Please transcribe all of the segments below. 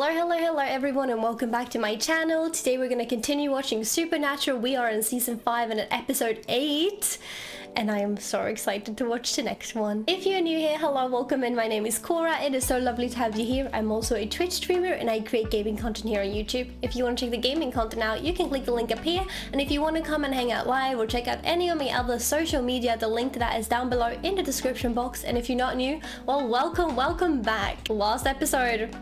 Hello everyone, and welcome back to my channel. Today we're going to continue watching Supernatural. We are in season 5 and at episode 8. And I am so excited to watch the next one. If you're new here, hello, welcome in. My name is Cora. It is so lovely to have you here. I'm also a Twitch streamer and I create gaming content here on YouTube. If you want to check the gaming content out, you can click the link up here. And if you want to come and hang out live or check out any of my other social media, the link to that is down below in the description box. And if you're not new, well, welcome back. Last episode,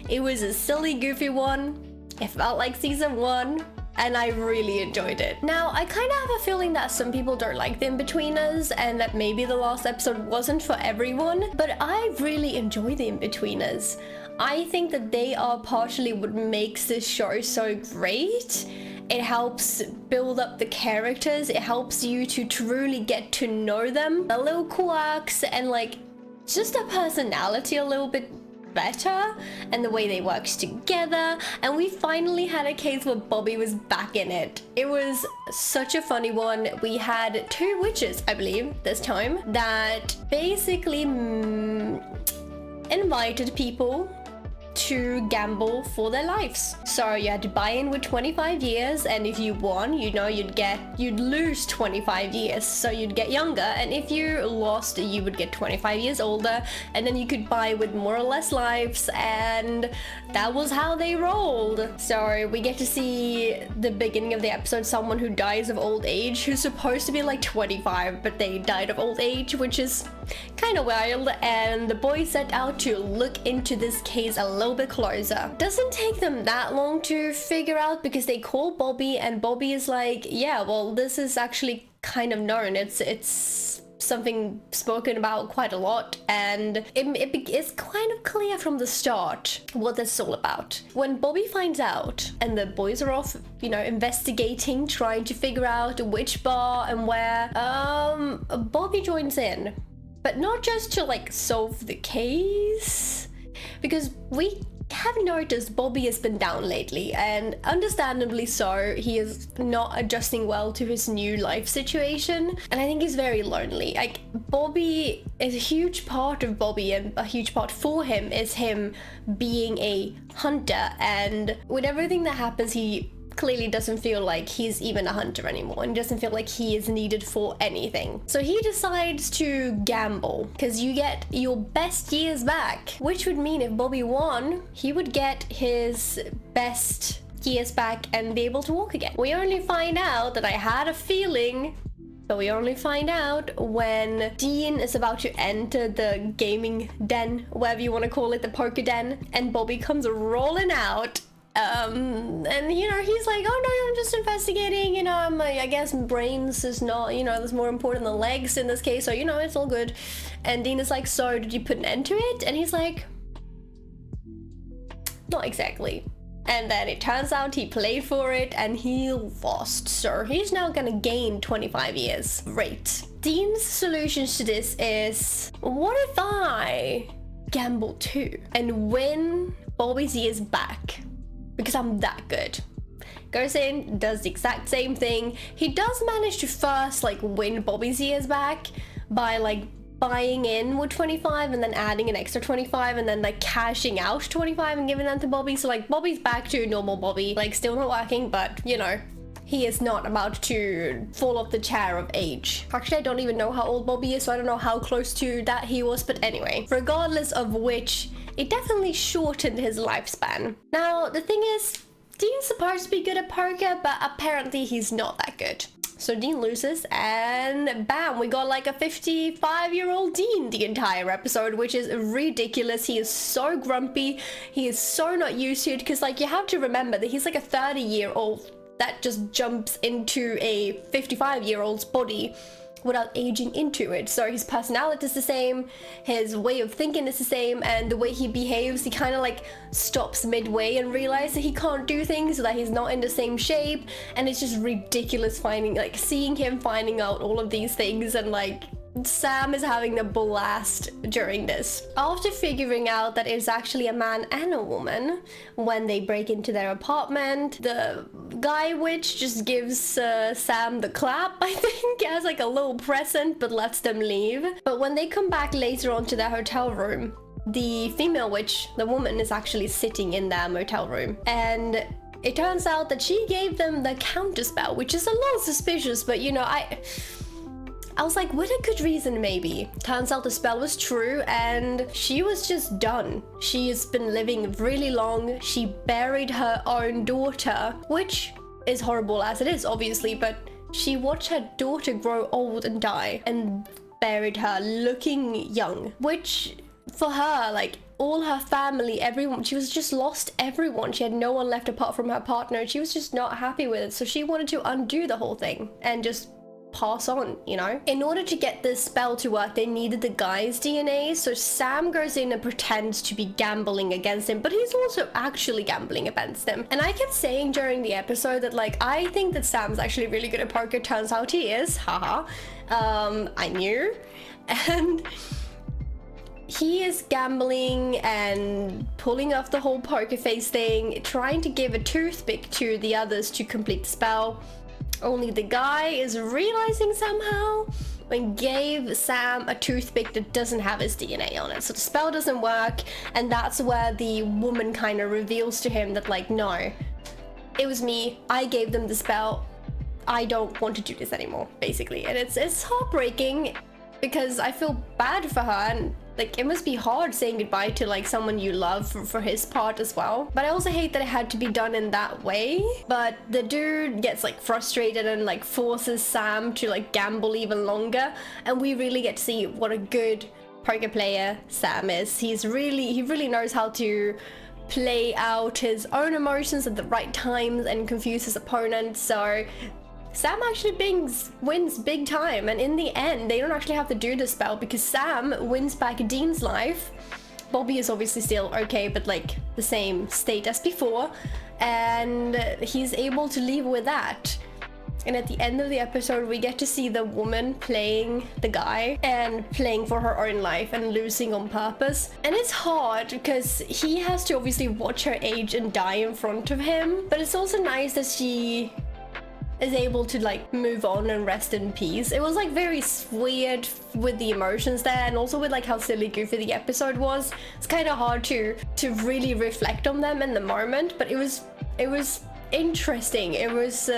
it was a silly, goofy one. It felt like season 1. And I really enjoyed it. Now, I kind of have a feeling that some people don't like the In-Betweeners and that maybe the last episode wasn't for everyone, but I really enjoy the In-Betweeners. I think that they are partially what makes this show so great. It helps build up the characters. It helps you to truly get to know them. The little quirks and like just their personality a little bit better, and the way they worked together. And we finally had a case where Bobby was back in it. It was such a funny one. We had 2 witches, I believe, this time, that basically invited people to gamble for their lives. So you had to buy in with 25 years, and if you won, you know, you'd lose 25 years, so you'd get younger, and if you lost, you would get 25 years older, and then you could buy with more or less lives, and that was how they rolled. So we get to see the beginning of the episode, someone who dies of old age, who's supposed to be like 25, but they died of old age, which is kind of wild, and the boys set out to look into this case a little bit closer. Doesn't take them that long to figure out, because they call Bobby and Bobby is like, yeah, well, this is actually kind of known. It's something spoken about quite a lot, and it's kind of clear from the start what this is all about. When Bobby finds out and the boys are off, you know, investigating, trying to figure out which bar and where, Bobby joins in. But not just to like solve the case, because we have noticed Bobby has been down lately, and understandably so. He is not adjusting well to his new life situation, and I think he's very lonely. Like, Bobby is a huge part of Bobby, and a huge part for him is him being a hunter, and with everything that happens, he clearly doesn't feel like he's even a hunter anymore, and doesn't feel like he is needed for anything. So he decides to gamble, because you get your best years back, which would mean if Bobby won, he would get his best years back and be able to walk again. We only find out that I had a feeling, but we only find out when Dean is about to enter the gaming den, whatever you want to call it, the poker den, and Bobby comes rolling out. And you know, he's like, oh no, I'm just investigating, you know, I'm like, I guess brains is not, you know, that's more important than legs in this case, so you know, it's all good. And Dean is like, so did you put an end to it? And he's like, not exactly. And then it turns out he played for it and he lost, so he's now gonna gain 25 years. Great. Dean's solutions to this is, what if I gamble too and win Bobby's years back? Because I'm that good. Goes in, does the exact same thing. He does manage to first like win Bobby's years back by like buying in with 25 and then adding an extra 25 and then like cashing out 25 and giving that to Bobby. So like Bobby's back to normal Bobby, like still not working, but you know, he is not about to fall off the chair of age. Actually, I don't even know how old Bobby is, so I don't know how close to that he was, but anyway, regardless of which, it definitely shortened his lifespan. Now, the thing is, Dean's supposed to be good at poker, but apparently he's not that good. So Dean loses, and bam, we got like a 55-year-old Dean the entire episode, which is ridiculous. He is so grumpy. He is so not used to it, because like you have to remember that he's like a 30-year-old that just jumps into a 55-year-old's body without aging into it. So his personality is the same, his way of thinking is the same, and the way he behaves, he kind of like stops midway and realizes that he can't do things, so that he's not in the same shape. And it's just ridiculous seeing him finding out all of these things, and like Sam is having a blast during this. After figuring out that it's actually a man and a woman, when they break into their apartment, the guy witch just gives Sam the clap, I think, as like a little present, but lets them leave. But when they come back later on to their hotel room, the female witch, the woman, is actually sitting in their motel room. And it turns out that she gave them the counter spell, which is a little suspicious, but you know, I was like, with a good reason maybe. Turns out the spell was true and she was just done. She's been living really long. She buried her own daughter, which is horrible as it is, obviously, but she watched her daughter grow old and die and buried her looking young, which for her, like, all her family, everyone, she was just lost everyone. She had no one left apart from her partner, and she was just not happy with it. So she wanted to undo the whole thing and just pass on, you know? In order to get this spell to work, they needed the guy's DNA. So Sam goes in and pretends to be gambling against him, but he's also actually gambling against him. And I kept saying during the episode that, like, I think that Sam's actually really good at poker. Turns out he is, haha. I knew. And he is gambling and pulling off the whole poker face thing, trying to give a toothpick to the others to complete the spell. Only the guy is realizing somehow and gave Sam a toothpick that doesn't have his DNA on it. So the spell doesn't work, and that's where the woman kind of reveals to him that, like, no, it was me. I gave them the spell. I don't want to do this anymore, basically. And it's heartbreaking because I feel bad for her, and like, it must be hard saying goodbye to like someone you love for his part as well. But I also hate that it had to be done in that way. But the dude gets like frustrated and like forces Sam to like gamble even longer, and we really get to see what a good poker player Sam is. He really knows how to play out his own emotions at the right times and confuse his opponent. So Sam actually wins big time, and in the end they don't actually have to do the spell because Sam wins back Dean's life. Bobby is obviously still okay, but like the same state as before, and he's able to leave with that. And at the end of the episode we get to see the woman playing the guy and playing for her own life and losing on purpose. And it's hard because he has to obviously watch her age and die in front of him, but it's also nice that she is able to like move on and rest in peace. It was like very weird with the emotions there, and also with like how silly goofy the episode was. It's kind of hard to really reflect on them in the moment, but it was interesting. It was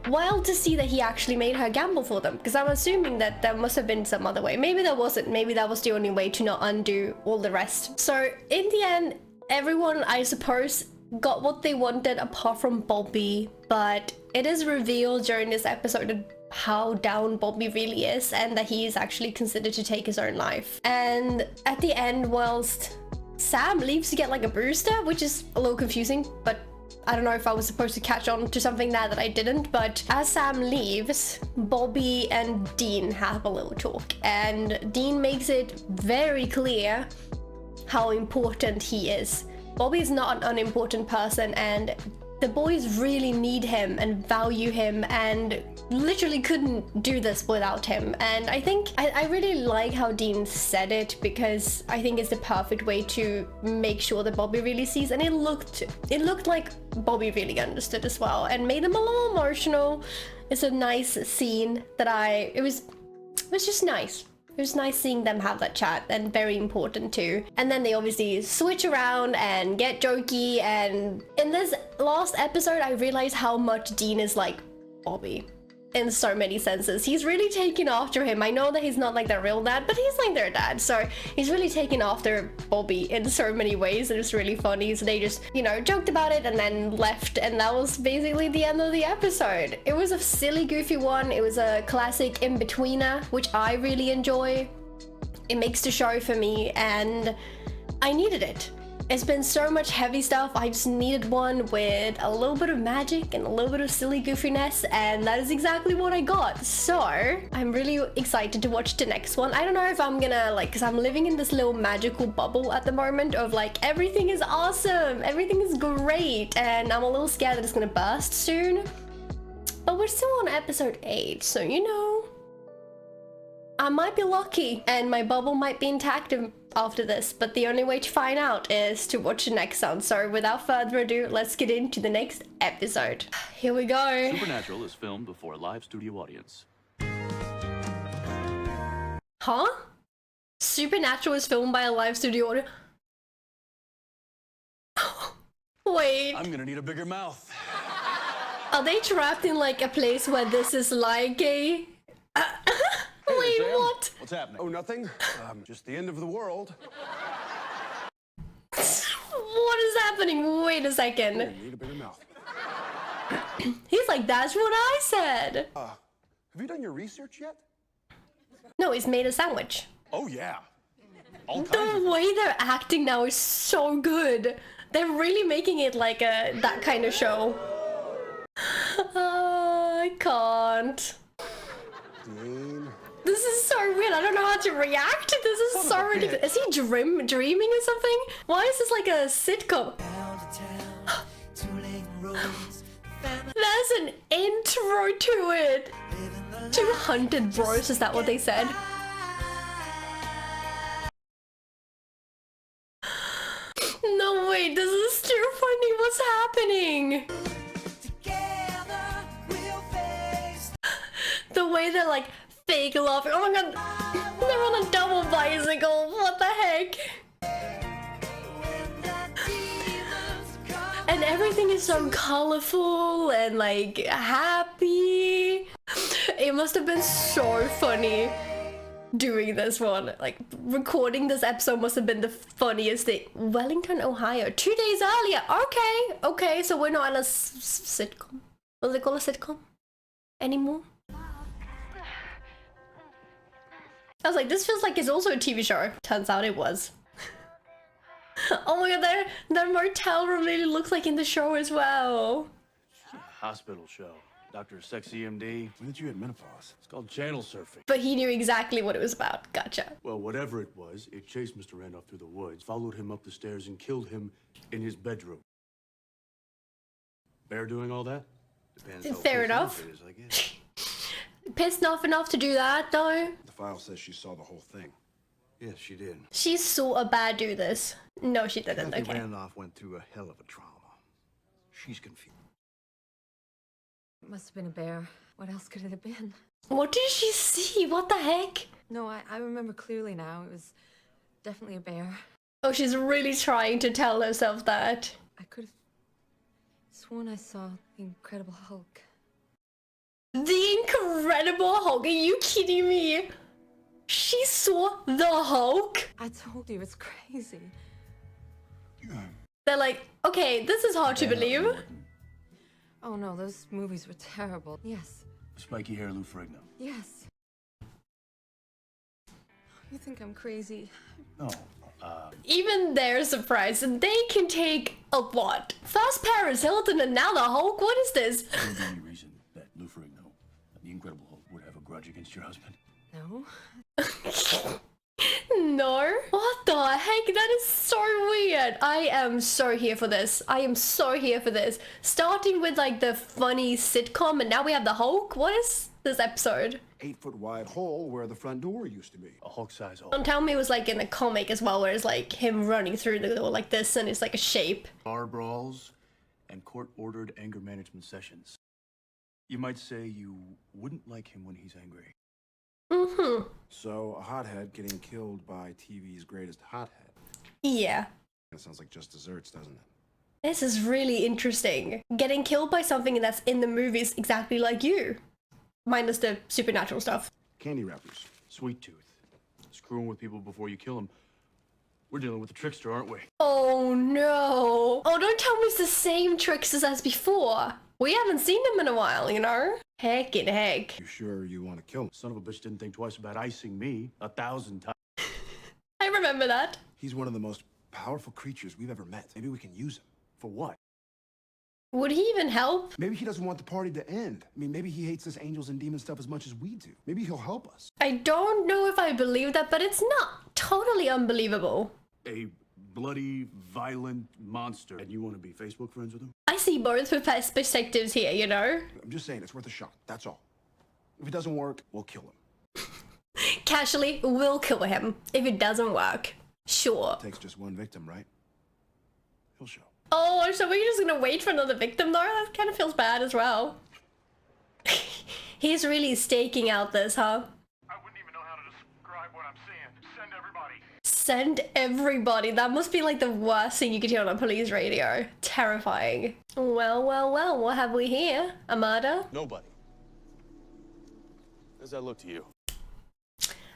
wild to see that he actually made her gamble for them, because I'm assuming that there must have been some other way. Maybe there wasn't. Maybe that was the only way to not undo all the rest. So in the end, everyone, I suppose, got what they wanted apart from Bobby, but it is revealed during this episode how down Bobby really is, and that he is actually considered to take his own life. And at the end, whilst Sam leaves to get like a booster, which is a little confusing, but I don't know if I was supposed to catch on to something there that I didn't. But as Sam leaves, Bobby and Dean have a little talk, and Dean makes it very clear how important he is. Bobby is not an unimportant person, and the boys really need him and value him and literally couldn't do this without him. And I think I really like how Dean said it, because I think it's the perfect way to make sure that Bobby really sees, and it looked like Bobby really understood as well and made him a little emotional. It's a nice scene that it was just nice. It was nice seeing them have that chat, and very important too. And then they obviously switch around and get jokey, and in this last episode I realized how much Dean is like Bobby in so many senses. He's really taken after him. I know that he's not like their real dad, but he's like their dad, so he's really taken after Bobby in so many ways, and it's really funny. So they just, you know, joked about it and then left, and that was basically the end of the episode. It was a silly goofy one. It was a classic in-betweener, which I really enjoy. It makes the show for me, and I needed it. It's been so much heavy stuff. I just needed one with a little bit of magic and a little bit of silly goofiness, and that is exactly what I got. So I'm really excited to watch the next one. I don't know if I'm gonna like, because I'm living in this little magical bubble at the moment of like everything is awesome, everything is great, and I'm a little scared that it's gonna burst soon. But we're still on episode 8, so you know, I might be lucky and my bubble might be intact after this, but the only way to find out is to watch the next one. So without further ado, let's get into the next episode. Here we go. Supernatural is filmed before a live studio audience. Huh? Supernatural is filmed by a live studio audience. Wait. I'm gonna need a bigger mouth. Are they trapped in like a place where this is like a... Wait, Sam. what? What's happening? Oh, nothing. Just the end of the world. What is happening? Wait a second. Need a bigger mouth. He's like, that's what I said. Have you done your research yet? No, he's made a sandwich. Oh yeah. All kinds of The way they're acting now is so good. They're really making it like a that kind of show. I can't. Dean. This is so weird. I don't know how to react. This is so ridiculous. Is he dreaming or something? Why is this like a sitcom? There's an intro to it. 200 bros, is that what they said? No, wait, this is too funny. What's happening? The way they're like fake laughing. Oh my god, they're on a double bicycle. What the heck? And everything is so colorful and like happy. It must have been so funny doing this one. Like recording this episode must have been the funniest thing. Wellington, Ohio, 2 days earlier. Okay, so we're not on a sitcom. What do they call a sitcom anymore? I was like, this feels like it's also a TV show. Turns out it was. Oh my god, their motel room really looks like in the show as well. hospital show. Dr. Sexy MD. When did you hit menopause? It's called channel surfing. But he knew exactly what it was about. Gotcha. Well, whatever it was, it chased Mr. Randolph through the woods, followed him up the stairs, and killed him in his bedroom. Bear doing all that? Depends how Fair pissed enough. off it is, I guess. Pissed off enough to do that, though. The file says she saw the whole thing. Yes, she did. She saw a bad do this. No, she didn't. Kathy Okay. Randolph went through a hell of a trauma. She's confused. It must have been a bear. What else could it have been? What did she see? What the heck? No, I remember clearly now. It was definitely a bear. Oh, she's really trying to tell herself that. I could have sworn I saw the Incredible Hulk. The Incredible Hulk? Are you kidding me? She saw the Hulk? I told you, it's crazy. They're like, okay, this is hard to believe. Oh no, those movies were terrible. Yes, Spiky hair Lou Ferrigno. yes. You think I'm crazy? No. Even they're surprised, and they can take a lot. First Paris Hilton and now the Hulk? What is this? Would there be any reason that Lou Ferrigno, the Incredible Hulk, would have a grudge against your husband? No. No? What the heck? That is so weird. I am so here for this. I am so here for this. Starting with like the funny sitcom and now we have the Hulk? What is this episode? 8-foot wide hole where the front door used to be. A Hulk-size hole. Don't tell me it was like in a comic as well, where it's like him running through the door like this and it's like a shape. Bar brawls and court-ordered anger management sessions. You might say you wouldn't like him when he's angry. Mm-hmm. So, a hothead getting killed by TV's greatest hothead. Yeah. That sounds like just desserts, doesn't it? This is really interesting. Getting killed by something that's in the movies exactly like you. Minus the supernatural stuff. Candy wrappers. Sweet tooth. Screwing with people before you kill them. We're dealing with the trickster, aren't we? Oh no. Oh, don't tell me it's the same tricksters as before. We haven't seen them in a while, you know? Heck in heck. You sure you want to kill him? Son of a bitch didn't think twice about icing me 1,000 times. I remember that. He's one of the most powerful creatures we've ever met. Maybe we can use him. For what? Would he even help? Maybe he doesn't want the party to end. I mean, maybe he hates this angels and demon stuff as much as we do. Maybe he'll help us. I don't know if I believe that, but it's not totally unbelievable. A bloody, violent monster. And you want to be Facebook friends with him? I see both perspectives here, you know? I'm just saying, it's worth a shot. That's all. If it doesn't work, we'll kill him. Casually, we'll kill him if it doesn't work. Sure. Takes just one victim, right? He'll show. Oh, so we're just gonna wait for another victim though? That kind of feels bad as well. He's really staking out this, huh? I wouldn't even know how to describe what I'm seeing. Send everybody Send everybody. That must be like the worst thing you could hear on a police radio. Terrifying. Well, well, well, what have we here? A murder? Nobody. Does that look to you?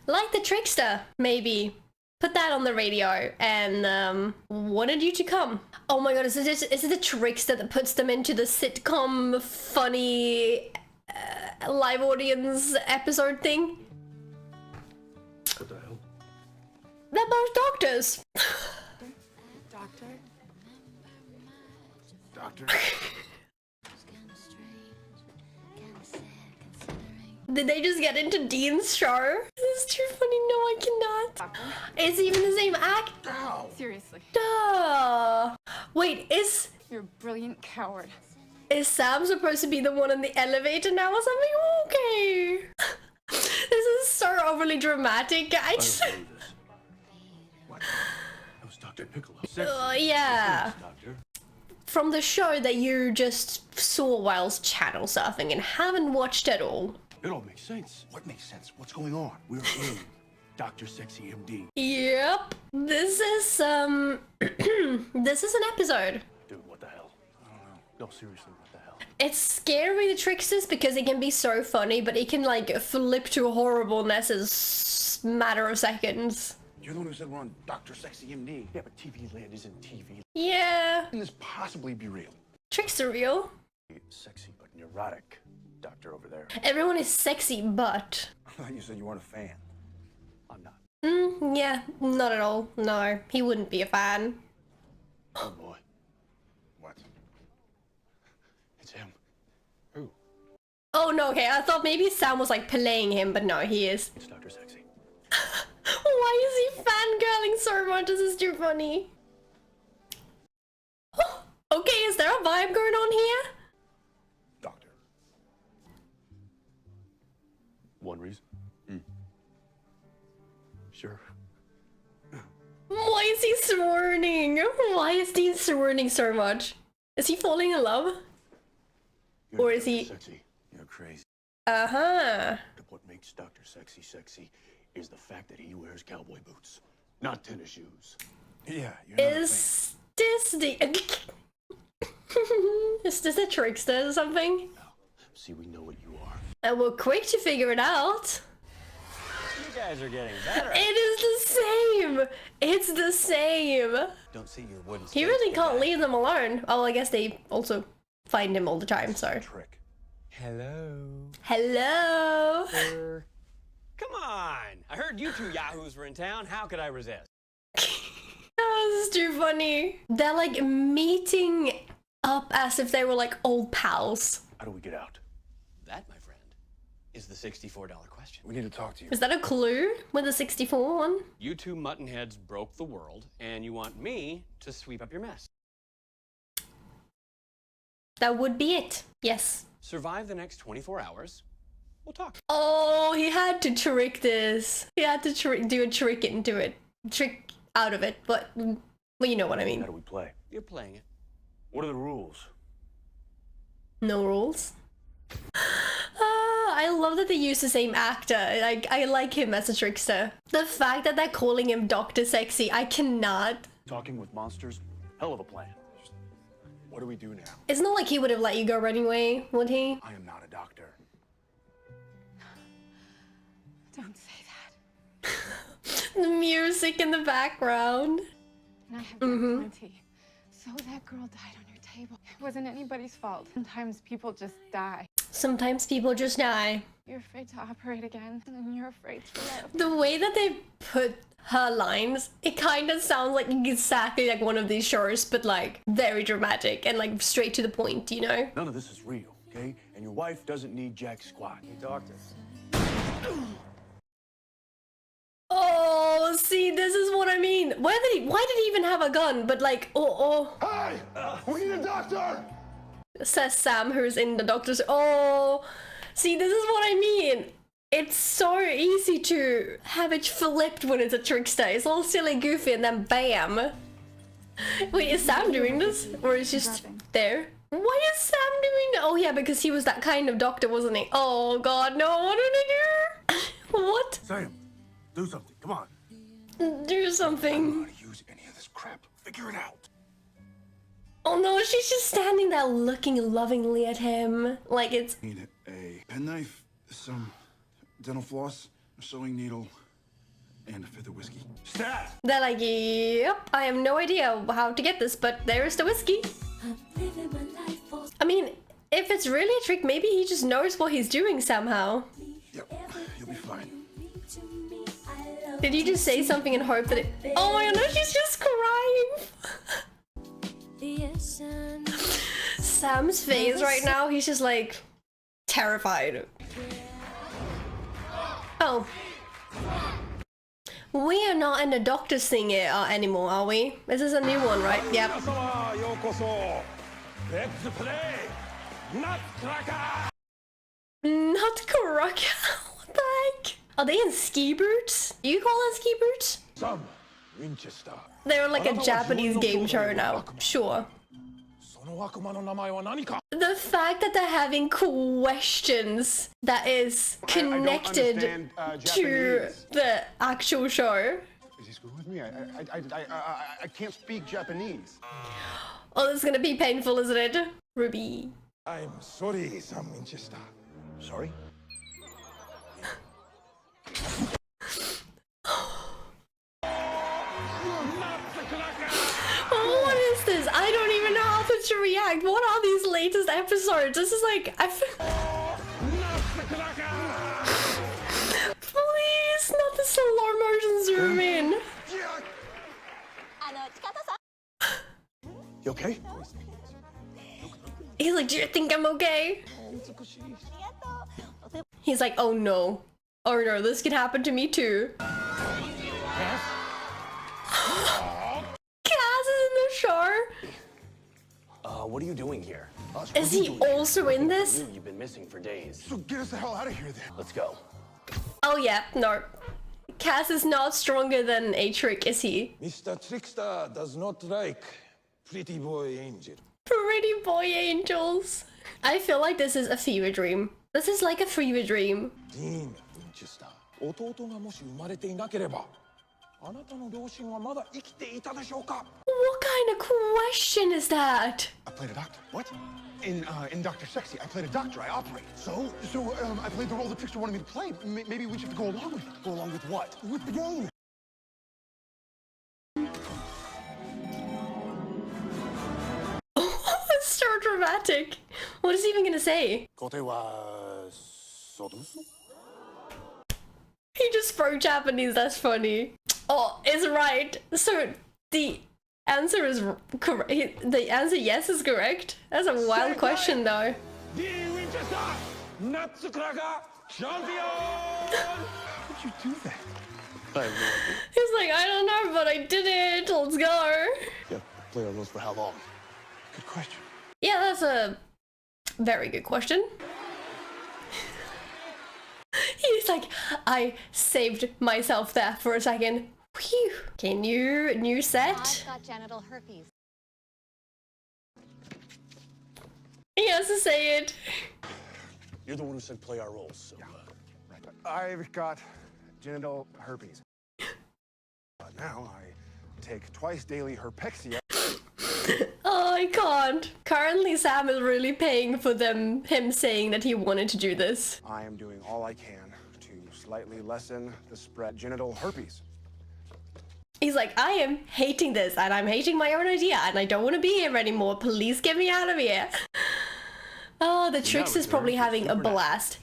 Like the trickster, maybe. Put that on the radio and wanted you to come. Oh my god, is it the trickster that puts them into the sitcom funny live audience episode thing? What the hell? They're both doctors. Doctor? Doctor? Did they just get into Dean's show? This is too funny. No, I cannot. Doctor? It's even the same actor. Ow! Seriously. Duh. Wait, is You're a brilliant coward. Sam supposed to be the one in the elevator now or something? Okay. This is so overly dramatic. I just... I don't believe this. What? That was Dr. Piccolo. yeah. Doctor. From the show that you just saw whilst channel surfing and haven't watched at all. It all makes sense. What makes sense? What's going on? We're in Dr. Sexy MD. Yep. This is this is an episode. Dude, what the hell? I don't know. No, seriously, what the hell? It's scary, the tricksters, because it can be so funny, but it can like flip to horribleness in a matter of seconds. You're the one who said we're on Dr. Sexy MD. Yeah, but TV land isn't TV. Yeah. How can this possibly be real? Trickster real. Sexy but neurotic doctor over there. Everyone is sexy, but... I thought you said you weren't a fan. I'm not. yeah, not at all. No, he wouldn't be a fan. Oh boy. What? It's him. Who? Oh no, okay, I thought maybe Sam was like playing him, but no, he is. It's Dr. Sexy. Why is he fangirling so much? This is too funny. Okay, is there a vibe going on here? Doctor. One reason? Sure. Why is he swirling? Why is Dean swirling so much? Is he falling in love? You're Or is Dr. he- Sexy. You're crazy. Uh-huh. What makes Dr. Sexy sexy is the fact that he wears cowboy boots, not tennis shoes. Yeah, you're not a fan. Is this the... Is this a trickster or something? See, we know what you are. And we're quick to figure it out. You guys are getting better. It is the same. It's the same. Don't see your wooden. He really can't leave them alone. Oh, I guess they also find him all the time, so. Trick. Hello. Hello. Come on! I heard you two yahoos were in town. How could I resist? Oh, this is too funny. They're like meeting up as if they were like old pals. How do we get out? That, my friend, is the $64 question. We need to talk to you. Is that a clue with the 64 one? You two muttonheads broke the world, and you want me to sweep up your mess. That would be it. Yes. Survive the next 24 hours. We'll talk. Oh, he had to trick this. He had to do a trick into it. Trick out of it, but well, you know what I mean. How do we play? You're playing it. What are the rules? No rules. I love that they use the same actor. I like him as a trickster. The fact that they're calling him Dr. Sexy, I cannot. Talking with monsters? Hell of a plan. What do we do now? It's not like he would have let you go anyway, would he? I am not a doctor. Don't say that. The music in the background. And I have done plenty. So that girl died on your table. It wasn't anybody's fault. Sometimes people just die. Sometimes people just die. You're afraid to operate again, and you're afraid to live. The way that they put her lines, it kind of sounds like exactly like one of these shows, but like very dramatic and like straight to the point, you know? None of this is real, okay? And your wife doesn't need jack squat. Doctor. Oh, see, this is what I mean. Why did he even have a gun? But like, Hey! We need a doctor! says Sam, who's in the doctor's. Oh, see, this is what I mean. It's so easy to have it flipped when it's a trickster. It's all silly, goofy, and then bam. Wait, is Sam doing this? Or is he just there? Why is Sam doing that? Oh yeah, because he was that kind of doctor, wasn't he? Oh god, no, what did I do? What? Sam, do something. Come on. Do something. I don't know how to use any of this crap. Figure it out. Oh no, she's just standing there looking lovingly at him. Like it's... Need a penknife, some dental floss, a sewing needle, and a fifth of whiskey. Stat! They're like, yep, I have no idea how to get this, but there's the whiskey. I mean, if it's really a trick, maybe he just knows what he's doing somehow. Yep, you'll be fine. Did you just say something and hope that it... Oh my god, no, she's just crying! Sam's face right now, he's just like... terrified. Oh. We are not in the doctor's thing anymore, are we? This is a new one, right? Yep. Nutcracker? What the heck? Are they in ski boots? You call them ski boots? They're like a Japanese game show now. Sure. The fact that they're having questions that is connected to the actual show. Is he screwing with me? I can't speak Japanese. Oh, this is gonna be painful, isn't it? Ruby. I'm sorry, Sam Winchester. Sorry? What is this? I don't even know how to react. What are these latest episodes? This is like... Please, not the slow motion zoom in. You okay? He's like, do you think I'm okay? He's like, oh no. Oh no, this could happen to me too. Cass is in the show. What are you doing here? Is he also in this? You've been missing for days. So get us the hell out of here then. Let's go. Oh yeah, no. Cass is not stronger than a trick, is he? Mr. Trickster does not like pretty boy angel. Pretty boy angels. I feel like this is a fever dream. This is like a fever dream. Dean Winchester. 弟がもし生まれていなければ、あなたの両親はまだ生きていたでしょうか? What kind of question is that? I played a doctor. What? In Dr. Sexy, I played a doctor. I operate. So I played the role the trickster wanted me to play. Maybe we should go along with it. Go along with what? With the game. That's so dramatic. What is he even gonna say? He just spoke Japanese, that's funny. Oh, it's right. So the answer is correct. The answer yes is correct. That's a wild question though. Dean Winchester, Nutcracker champion! How'd you do that? I have no idea. He's like, I don't know, but I did it. Let's go. Yeah, play our roles for how long? Good question. Yeah, that's a very good question. He's like, I saved myself there for a second. Phew. Okay, new set. I've got genital herpes. Yeah. He has to say it. You're the one who said play our roles, so... Right. I've got genital herpes. Now I take twice daily herpexia. Oh, I can't. Currently, Sam is really paying for him saying that he wanted to do this. I am doing all I can to slightly lessen the spread genital herpes. He's like, I am hating this, and I'm hating my own idea, and I don't want to be here anymore. Please get me out of here. Oh, the Trix is probably having a blast.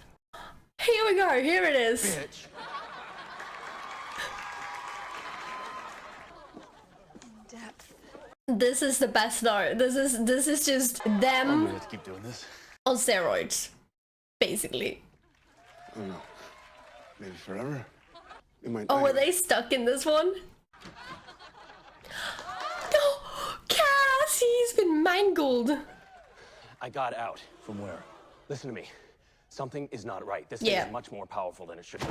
Here we go. Here it is. Bitch. Depth. This is the best though. This is just I'm them gonna have to keep doing this. on steroids, basically. I don't know. Maybe forever. It might. Oh, were anyway. they stuck in this one? No, Cass, he's been mangled. I got out. From where? Listen to me. Something is not right. This Yeah. thing is much more powerful than it should be.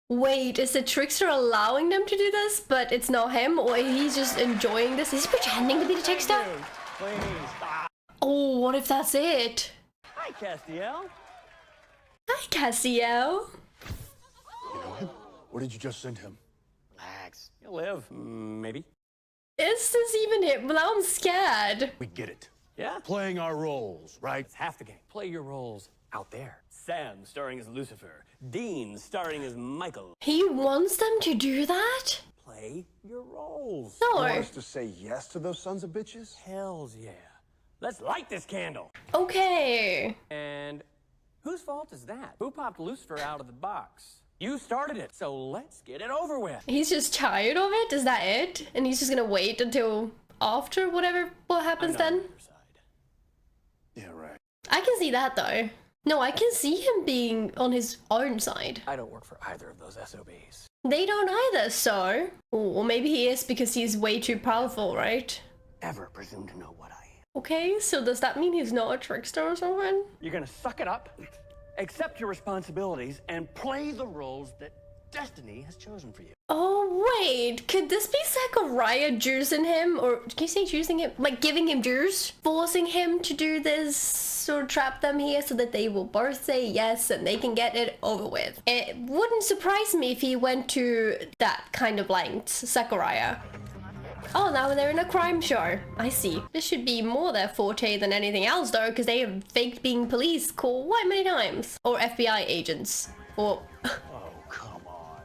Wait, is the trickster allowing them to do this, but it's not him, or he's just enjoying this? He's pretending to be the trickster? Please stop. Oh, what if that's it? Hi, Castiel. Hi, Cassio. You know him? Where did you just send him? Relax. You'll live. Maybe. Is this even him? Now I'm scared. We get it. Yeah? Playing our roles, right? It's half the game. Play your roles out there. Sam starring as Lucifer. Dean starring as Michael. He wants them to do that? Play your roles. You No. want us to say yes to those sons of bitches? Hells yeah. Let's light this candle. Okay. And whose fault is that? Who popped Lucifer out of the box? You started it, so let's get it over with. He's just tired of it? Is that it? And he's just gonna wait until after what happens I'm not then? on your side. Yeah, right. I can see that though. No, I can see him being on his own side. I don't work for either of those SOBs. They don't either, so... Or maybe he is because he's way too powerful, right? Ever presume to know what I am? Okay, so does that mean he's not a trickster or something? You're gonna suck it up, accept your responsibilities, and play the roles that destiny has chosen for you. Oh, wait. Could this be Zachariah juicing him? Or can you say juicing him? Like giving him juice? Forcing him to do this or trap them here so that they will both say yes and they can get it over with. It wouldn't surprise me if he went to that kind of lengths, Zachariah. Oh, now they're in a crime show. I see. This should be more their forte than anything else though, because they have faked being police quite many times. Or FBI agents. Or... Oh, come on.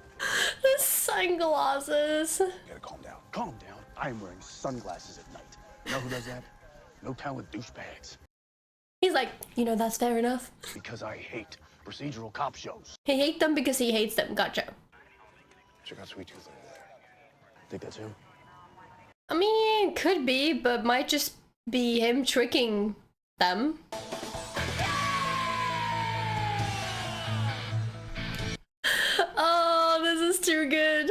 the sunglasses. You gotta calm down. Calm down. I am wearing sunglasses at night. You know who does that? No talent douchebags. He's like, you know, that's fair enough. Because I hate procedural cop shows. He hates them because he hates them. Gotcha. Check out Sweet Tooth over there. Think that's him? I mean, could be, but might just be him tricking them. Oh, this is too good.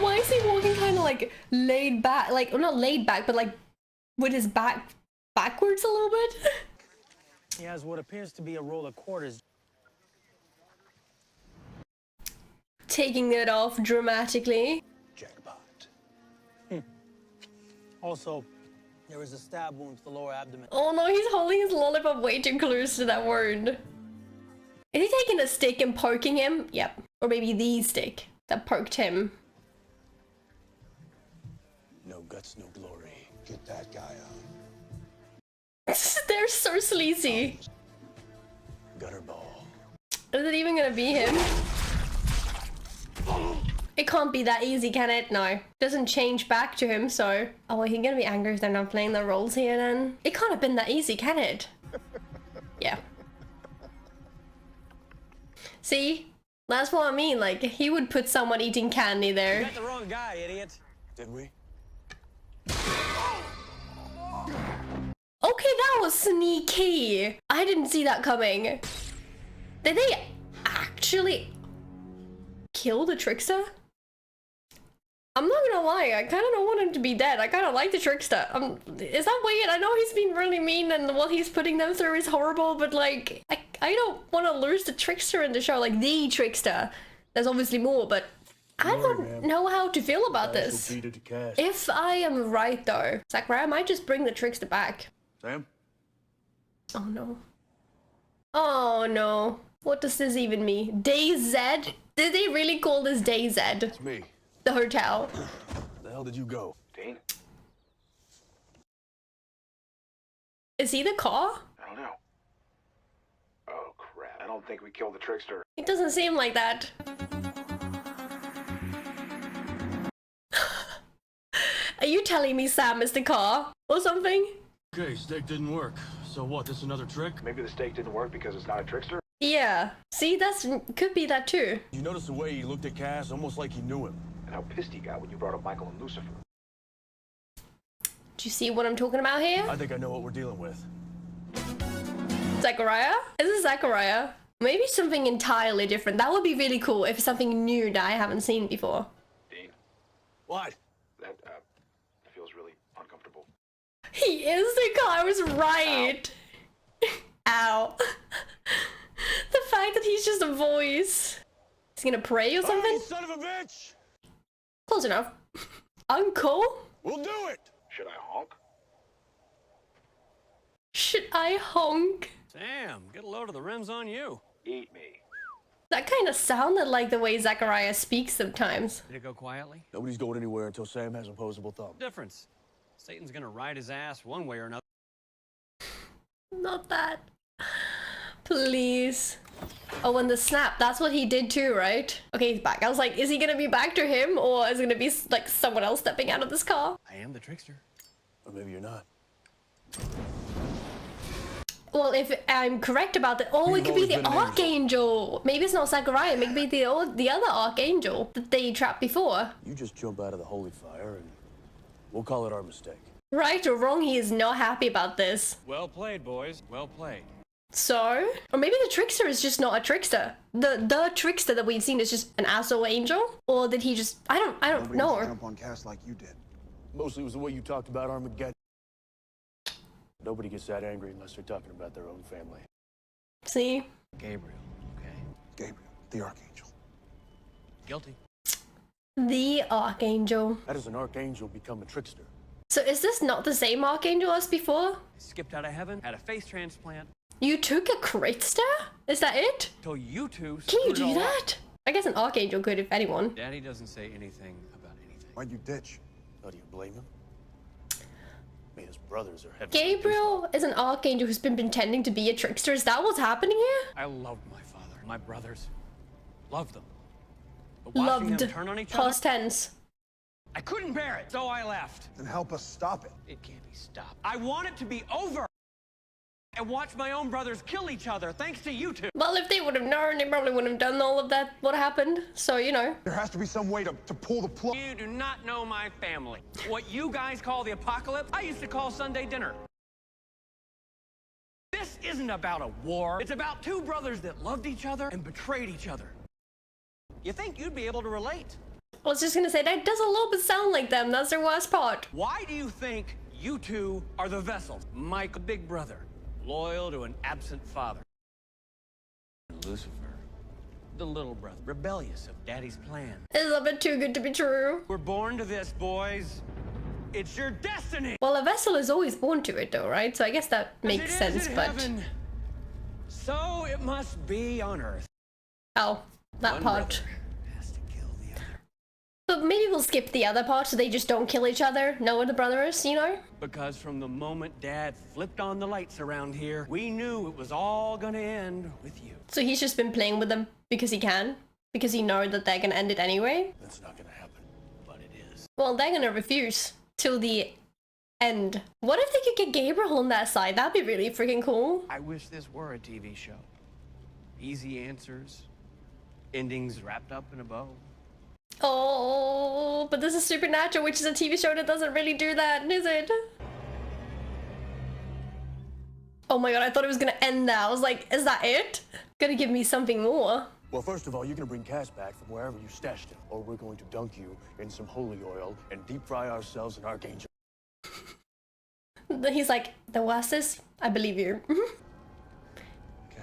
Why is he walking kind of like laid back? Like, well, not laid back, but like with his back backwards a little bit? He has what appears to be a roll of quarters. Taking it off dramatically. Jackpot. Also, there is a stab wound to the lower abdomen. Oh no, he's holding his lollipop way too close to that word. Is he taking a stick and poking him? Yep. Or maybe the stick that poked him. No guts, no glory. Get that guy on. They're so sleazy. Gutter ball. Is it even gonna be him? It can't be that easy, can it? No. Doesn't change back to him, so... Oh, are he gonna be angry if they're not playing the roles here then? It can't have been that easy, can it? Yeah. See? That's what I mean, like, he would put someone eating candy You there. got the wrong guy, idiot. Did we? Okay, that was sneaky. I didn't see that coming. Did they actually kill the trickster? I'm not gonna lie, I kind of don't want him to be dead. I kind of like the trickster. Is that weird? I know he's been really mean and what he's putting them through is horrible, but like, I don't want to lose the trickster in the show, like the trickster. There's obviously more, but I don't know how to feel about this. If I am right though, Zachariah might just bring the trickster back. Sam? Oh no. Oh no. What does this even mean? Day Z? Did they really call this Day Z? It's me. The hotel. Where the hell did you go? Dean? Is he the car? I don't know. Oh, crap. I don't think we killed the trickster. It doesn't seem like that. Are you telling me Sam is the car? Or something? Okay, steak didn't work. So what, this another trick? Maybe the steak didn't work because it's not a trickster? Yeah. See, that's could be that too. You notice the way he looked at Cass, almost like he knew him. And how pissed he got when you brought up Michael and Lucifer. Do you see what I'm talking about here? I think I know what we're dealing with. Zachariah? Is it Zachariah? Maybe something entirely different. That would be really cool if it's something new that I haven't seen before. Dean? What? That, feels really uncomfortable. He is the guy. I was right. Ow. The fact that he's just a voice. He's gonna pray or something? Hey, son of a bitch! Close enough. Uncle? We'll do it! Should I honk? Should I honk? Sam, get a load of the rims on you. Eat me. That kind of sounded like the way Zachariah speaks sometimes. Did it go quietly? Nobody's going anywhere until Sam has opposable thumb. Difference. Satan's gonna ride his ass one way or another. Not that. Please. Oh, and the snap. That's what he did too, right? Okay, he's back. I was like, is he gonna be back to him, or is it gonna be like someone else stepping out of this car? I am the trickster. Or maybe you're not. Well, if I'm correct about that, oh, it could be the archangel. Maybe it's not Zachariah. Maybe the other archangel that they trapped before. You just jump out of the holy fire and we'll call it our mistake. Right or wrong, he is not happy about this. Well played, boys. Well played. So, or maybe the trickster is just not a trickster. The trickster that we've seen is just an asshole angel, or did he just? I don't know. Nobody up on Cass like you did. Mostly it was the way you talked about Armageddon. Nobody gets that angry unless they're talking about their own family. See? Gabriel, okay? Gabriel, the archangel. Guilty. The archangel. How does an archangel become a trickster? So is this not the same archangel as before? Skipped out of heaven, had a face transplant. You took a trickster? Is that it? Till you two. Can you screwed do it all up. that? I guess an archangel could, if anyone. Daddy doesn't say anything about anything. Why'd you ditch? How do you blame him? I mean, his brothers are heavy. Gabriel is an archangel who's been pretending to be a trickster. Is that what's happening here? I loved my father, my brothers. Loved them. But watching Loved. them turn on each other, Past tense. I couldn't bear it, so I left. Then help us stop it. It can't be stopped. I want it to be over. And watch my own brothers kill each other, thanks to you two. Well, if they would have known, they probably wouldn't have done all of that, what happened. So, you know. There has to be some way to pull the plug. You do not know my family. What you guys call the apocalypse, I used to call Sunday dinner. This isn't about a war. It's about two brothers that loved each other and betrayed each other. You think you'd be able to relate? I was just gonna say, that does a little bit sound like them. That's their worst part. Why do you think you two are the vessels? Mike, the big brother, loyal to an absent father. Lucifer, the little brother, rebellious of Daddy's plan. It's a bit too good to be true. We're born to this, boys. It's your destiny. Well, a vessel is always born to it, though, right? So I guess that makes sense, but... Heaven, so it must be on Earth. Oh, that One part. brother has to kill the other. But maybe we'll skip the other part so they just don't kill each other. Know what the brother is, you know? Because from the moment Dad flipped on the lights around here, we knew it was all gonna end with you. So he's just been playing with them because he can? Because he knows that they're gonna end it anyway? That's not gonna happen, but it is. Well, they're gonna refuse till the end. What if they could get Gabriel on their side? That'd be really freaking cool. I wish this were a TV show. Easy answers, endings wrapped up in a bow. Oh, but this is Supernatural, which is a TV show that doesn't really do that, is it? Oh my god, I thought it was gonna end there. I was like, is that it? Gonna give me something more. Well, first of all, you're gonna bring Cass back from wherever you stashed him, or we're going to dunk you in some holy oil and deep fry ourselves an archangel. He's like, the worst is, I believe you.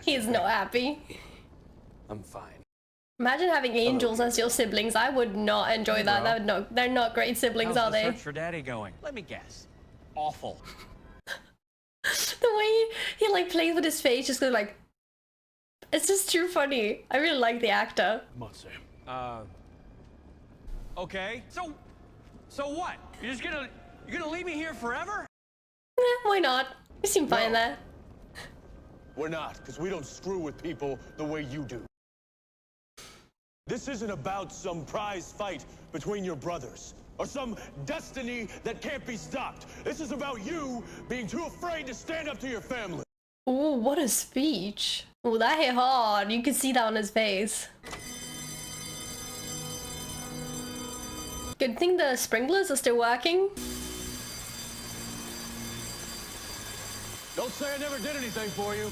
He's not happy. I'm fine. Imagine having angels as your siblings. I would not enjoy that. That would not, they're not great siblings, How's are the they? search for Daddy going? Let me guess. Awful. The way he like plays with his face, just go like, it's just too funny. I really like the actor. Come on, Sam. Okay. So what? You're gonna leave me here forever? Why not? You seem fine there. We're not, because we don't screw with people the way you do. This isn't about some prize fight between your brothers, or some destiny that can't be stopped. This is about you being too afraid to stand up to your family. Ooh, what a speech. Ooh, that hit hard. You can see that on his face. Good thing the sprinklers are still working. Don't say I never did anything for you.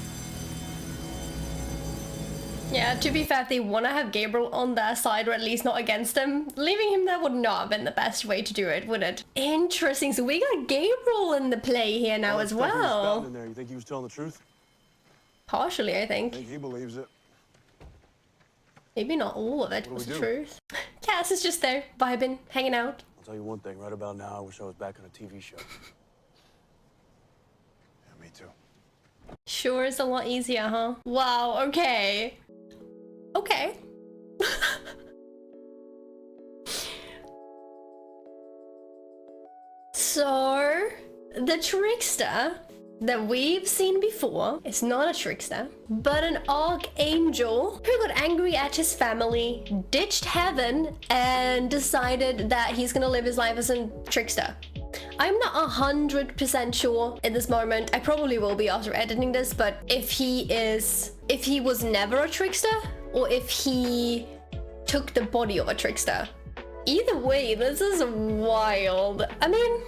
Yeah, to be fair, if they want to have Gabriel on their side, or at least not against him, leaving him there would not have been the best way to do it, would it? Interesting. So we got Gabriel in the play here now as well. In there. You think he was telling the truth? Partially, I I think. think he believes it. Maybe not all of it What was do the we do? truth. Cass is just there, vibing, hanging out. I'll tell you one thing. Right about now, I wish I was back on a TV show. Yeah, me too. Sure is a lot easier, huh? Wow, okay. Okay. So, the trickster that we've seen before is not a trickster, but an archangel who got angry at his family, ditched heaven, and decided that he's gonna live his life as a trickster. I'm not 100% sure in this moment. I probably will be after editing this, but if he was never a trickster, or if he took the body of a trickster. Either way, this is wild. I mean,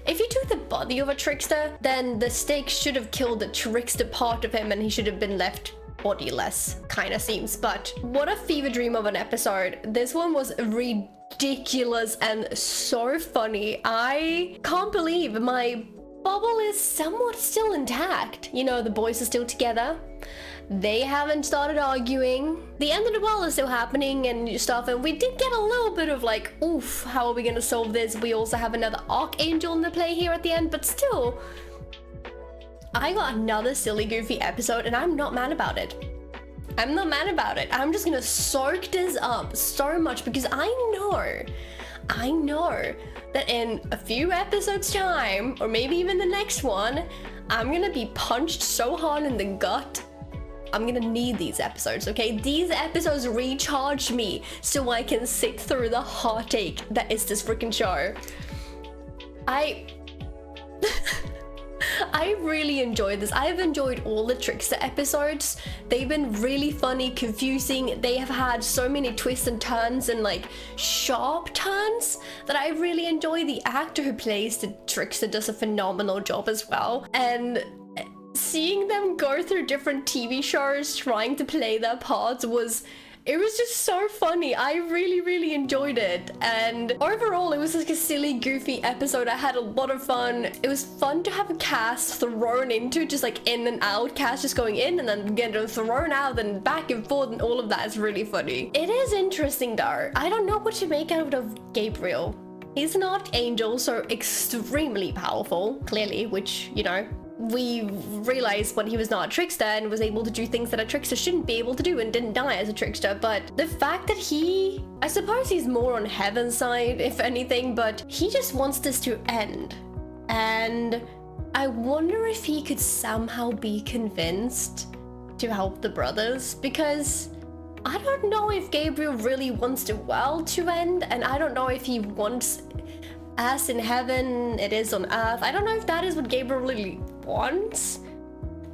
if he took the body of a trickster, then the stake should have killed the trickster part of him and he should have been left bodiless, kinda seems. But what a fever dream of an episode. This one was ridiculous and so funny. I can't believe my bubble is somewhat still intact. You know, the boys are still together. They haven't started arguing. The end of the world is still happening and stuff, and we did get a little bit of like, oof, how are we gonna solve this? We also have another archangel in the play here at the end, but still, I got another silly, goofy episode, and I'm not mad about it. I'm not mad about it. I'm just gonna soak this up so much because I know that in a few episodes time, or maybe even the next one, I'm gonna be punched so hard in the gut. I'm gonna need these episodes, okay? These episodes recharge me so I can sit through the heartache that is this freaking show. I really enjoyed this. I've enjoyed all the Trickster episodes. They've been really funny, confusing. They have had so many twists and turns and like sharp turns that I really enjoy. The actor who plays the Trickster does a phenomenal job as well. And seeing them go through different TV shows trying to play their parts was just so funny. I really enjoyed it, and overall it was like a silly, goofy episode. I had a lot of fun. It was fun to have a cast thrown into, just like in and out, cast just going in and then getting thrown out and back and forth, and all of that is really funny. It is interesting though. I don't know what to make out of Gabriel. He's an archangel, so extremely powerful, clearly, which, you know, we realized when he was not a trickster and was able to do things that a trickster shouldn't be able to do and didn't die as a trickster. But the fact that I suppose he's more on heaven's side, if anything, but he just wants this to end. And I wonder if he could somehow be convinced to help the brothers, because I don't know if Gabriel really wants the world to end, and I don't know if he wants as in heaven it is on earth. I don't know if that is what Gabriel really wants.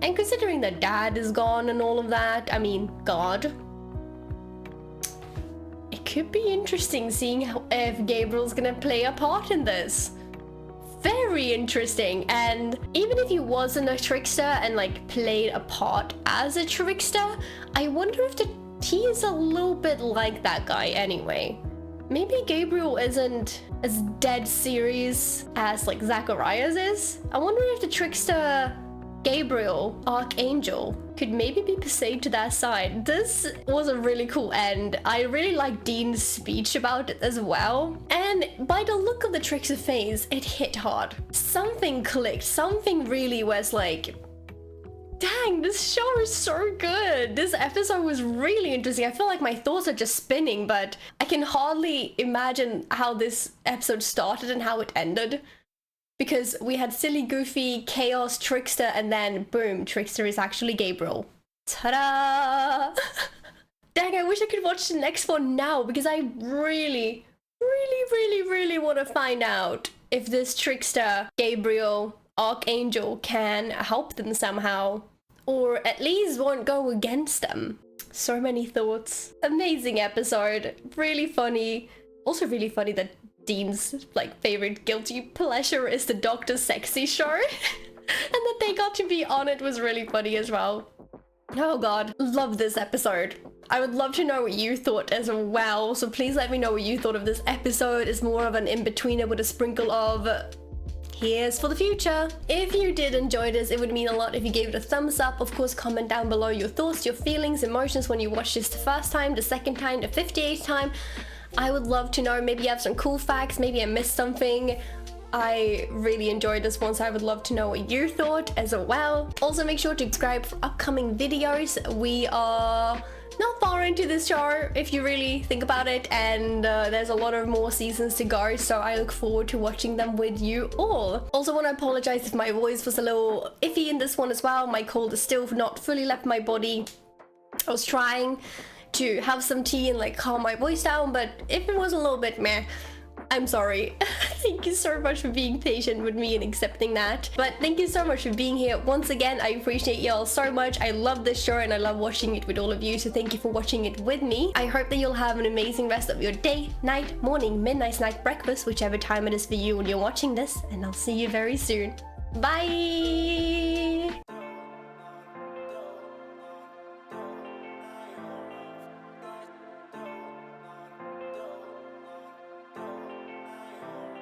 And considering that dad is gone and all of that, I mean, God, it could be interesting seeing if Gabriel's gonna play a part in this. Very interesting. And even if he wasn't a trickster and like played a part as a trickster, I wonder if he is a little bit like that guy anyway. Maybe Gabriel isn't as dead serious as like Zacharias is. I wonder if the trickster Gabriel, Archangel, could maybe be perceived to that side. This was a really cool end. I really liked Dean's speech about it as well. And by the look of the trickster face, it hit hard. Something clicked. Something really was like, dang, this show is so good. This episode was really interesting. I feel like my thoughts are just spinning, but I can hardly imagine how this episode started and how it ended. Because we had silly, goofy, chaos, trickster, and then boom, trickster is actually Gabriel. Ta-da! Dang, I wish I could watch the next one now, because I really want to find out if this trickster, Gabriel, Archangel, can help them somehow, or at least won't go against them. So many thoughts. Amazing episode. Really funny. Also really funny that Dean's like favorite guilty pleasure is the Dr. Sexy show. And that they got to be on it was really funny as well. Oh god, love this episode. I would love to know what you thought as well, so please let me know what you thought of this episode. It's more of an in-betweener with a sprinkle of here's for the future. If you did enjoy this, it would mean a lot if you gave it a thumbs up. Of course, comment down below your thoughts, your feelings, emotions when you watched this the first time, the second time, the 58th time. I would love to know. Maybe you have some cool facts, maybe I missed something. I really enjoyed this one, so I would love to know what you thought as well. Also, make sure to subscribe for upcoming videos. We are not far into this show if you really think about it, and there's a lot of more seasons to go, so I look forward to watching them with you all. Also want to apologize if my voice was a little iffy in this one as well. My cold is still not fully left my body. I was trying to have some tea and like calm my voice down, but if it was a little bit meh, I'm sorry. Thank you so much for being patient with me and accepting that. But thank you so much for being here once again. I appreciate y'all so much. I love this show and I love watching it with all of you, so thank you for watching it with me. I hope that you'll have an amazing rest of your day, night, morning, midnight, snack, breakfast, whichever time it is for you when you're watching this, and I'll see you very soon. Bye!